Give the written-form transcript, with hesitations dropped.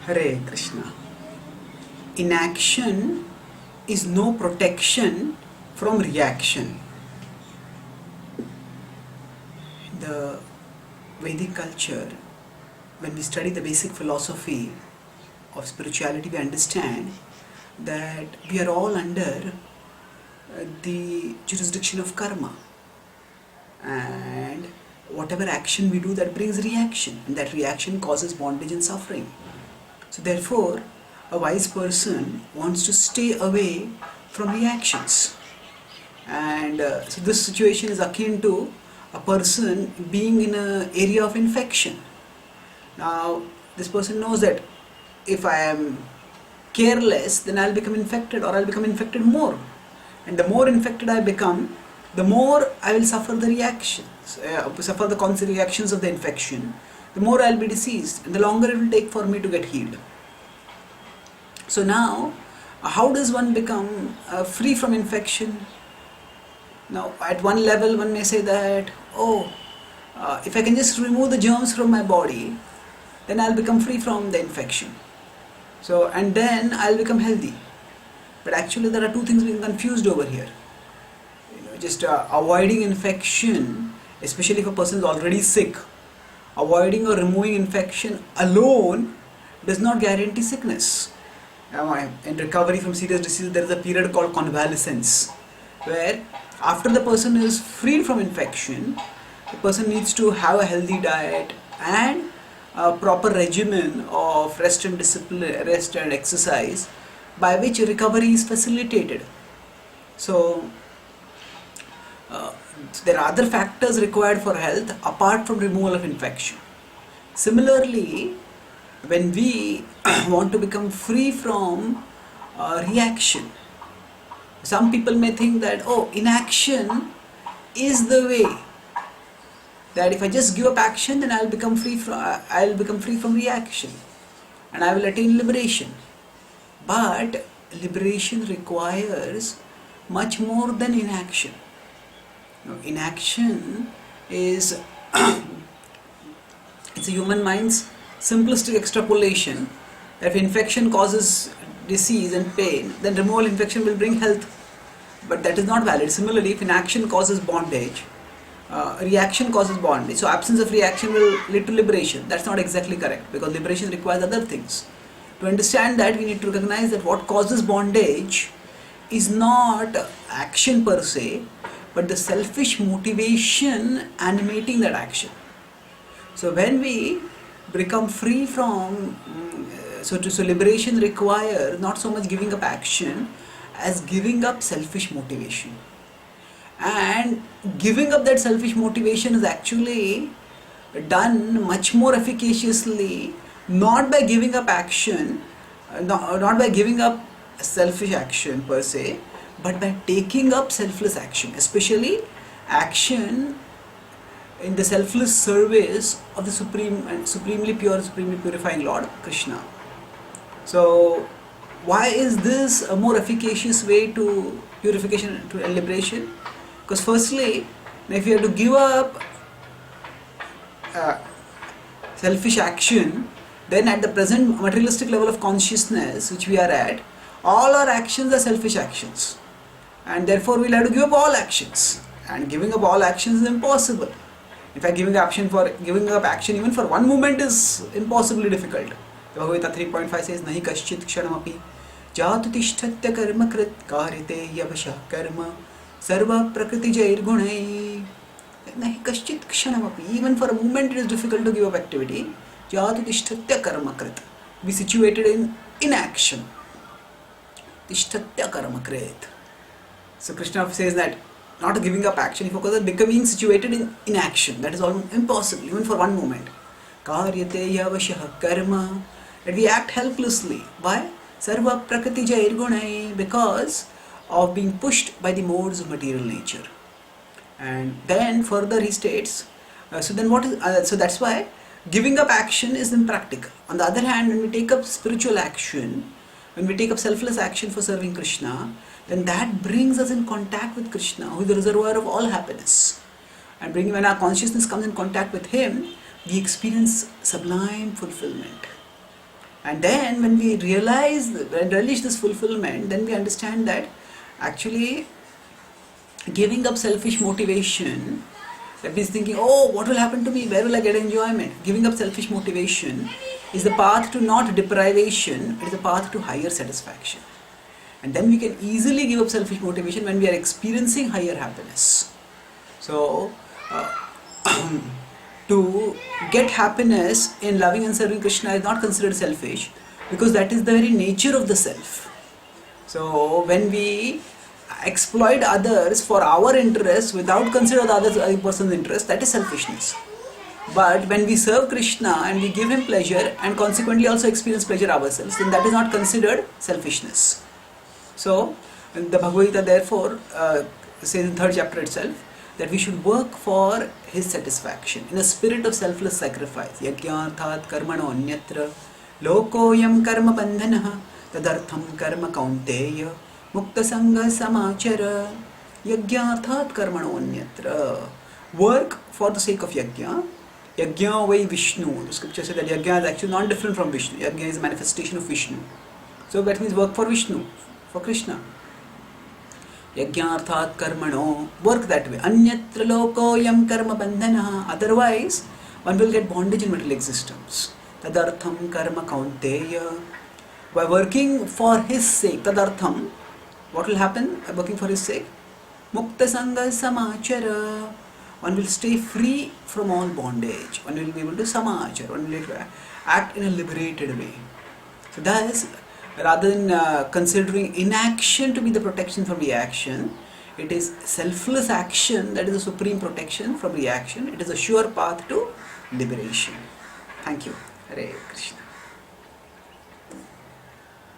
Hare Krishna. Inaction is no protection from reaction. The Vedic culture, when we study the basic philosophy of spirituality, we understand that we are all under the jurisdiction of karma, and whatever action we do, that brings reaction, and that reaction causes bondage and suffering. So therefore, a wise person wants to stay away from reactions. And so this situation is akin to a person being in an area of infection. Now, this person knows that if I am careless, then I'll become infected, or I'll become infected more. And the more infected I become, the more I will suffer the reactions, suffer the constant reactions of the infection. The more I'll be diseased, and the longer it will take for me to get healed. So now, how does one become free from infection? Now, at one level, one may say that, if I can just remove the germs from my body, then I'll become free from the infection. So, and then I'll become healthy. But actually, there are two things being confused over here. Just avoiding infection, especially if a person is already sick, avoiding or removing infection alone does not guarantee sickness. In recovery from serious disease, there is a period called convalescence, where after the person is freed from infection, the person needs to have a healthy diet and a proper regimen of rest and discipline, rest and exercise, by which recovery is facilitated. So there are other factors required for health apart from removal of infection. Similarly, when we want to become free from reaction, some people may think that inaction is the way. That if I just give up action, then I'll become free from reaction, and I will attain liberation. But liberation requires much more than inaction. Now, inaction is it's a human mind's simplistic extrapolation that if infection causes disease and pain, then removal infection will bring health. But that is not valid. Similarly, if inaction causes bondage, reaction causes bondage. So absence of reaction will lead to liberation. That's not exactly correct, because liberation requires other things. To understand that, we need to recognize that what causes bondage is not action per se, but the selfish motivation animating that action. So when we become free from, so liberation requires not so much giving up action as giving up selfish motivation. And giving up that selfish motivation is actually done much more efficaciously, not by giving up action, not by giving up selfish action per se, but by taking up selfless action, especially action in the selfless service of the supreme and supremely pure, supremely purifying Lord Krishna. So why is this a more efficacious way to purification and liberation? Because firstly, if you have to give up selfish action, then at the present materialistic level of consciousness which we are at, all our actions are selfish actions, and therefore we'll have to give up all actions, and giving up all actions is impossible. In fact, giving up action even for one moment is impossibly difficult. The Bhagavad Gita 3.5 says, Nahi kaschit kshanamapi jatu tishthatya karma krit karyate yavashah karma sarva prakriti jair gunai. Nahi kaschit kshanamapi, even for a moment it is difficult to give up activity. Jatu tishthatya karma krit, be situated in inaction. Tishthatya karma krit. So Krishna says that not giving up action, he focuses on becoming situated in inaction. That is almost impossible, even for one moment. Karyate yavashah karma, that we act helplessly. Why? Sarva prakriti jair gunai, because of being pushed by the modes of material nature. And then further he states, so that's why giving up action is impractical. On the other hand, when we take up spiritual action, when we take up selfless action for serving Krishna, then that brings us in contact with Krishna, who is the reservoir of all happiness. And when our consciousness comes in contact with Him, we experience sublime fulfillment. And then when we realize and relish this fulfillment, then we understand that actually giving up selfish motivation, that means thinking, oh, what will happen to me? Where will I get enjoyment? Giving up selfish motivation is the path to not deprivation, it is the path to higher satisfaction. And then we can easily give up selfish motivation when we are experiencing higher happiness. So, to get happiness in loving and serving Krishna is not considered selfish, because that is the very nature of the self. So, when we exploit others for our interests without considering the other person's interest, that is selfishness. But when we serve Krishna and we give him pleasure and consequently also experience pleasure ourselves, then that is not considered selfishness. So, the Bhagavad Gita therefore says in 3rd chapter itself that we should work for his satisfaction in a spirit of selfless sacrifice. Yagyarthat karmano anyatra lokoyam karma bandhanaha tadartham karma kaunteya mukta sangha samachara. Yagyarthat karmano anyatra. Work for the sake of yajna. Yajna by Vishnu. The scripture says that yajna is actually not different from Vishnu. Yajna is a manifestation of Vishnu. So that means work for Vishnu, for Krishna. Yajnarthat karmano, work that way. Anyatra lokoyam karma bandhanaha. Otherwise, one will get bondage in material existence. Tadartham karma kaunteya. By working for his sake, tadartham, what will happen by working for his sake? Mukta sangha samachara. One will stay free from all bondage. One will be able to samachara. One will be able to act in a liberated way. So thus, rather than considering inaction to be the protection from reaction, it is selfless action that is the supreme protection from reaction. It is a sure path to liberation. Thank you. Hare Krishna.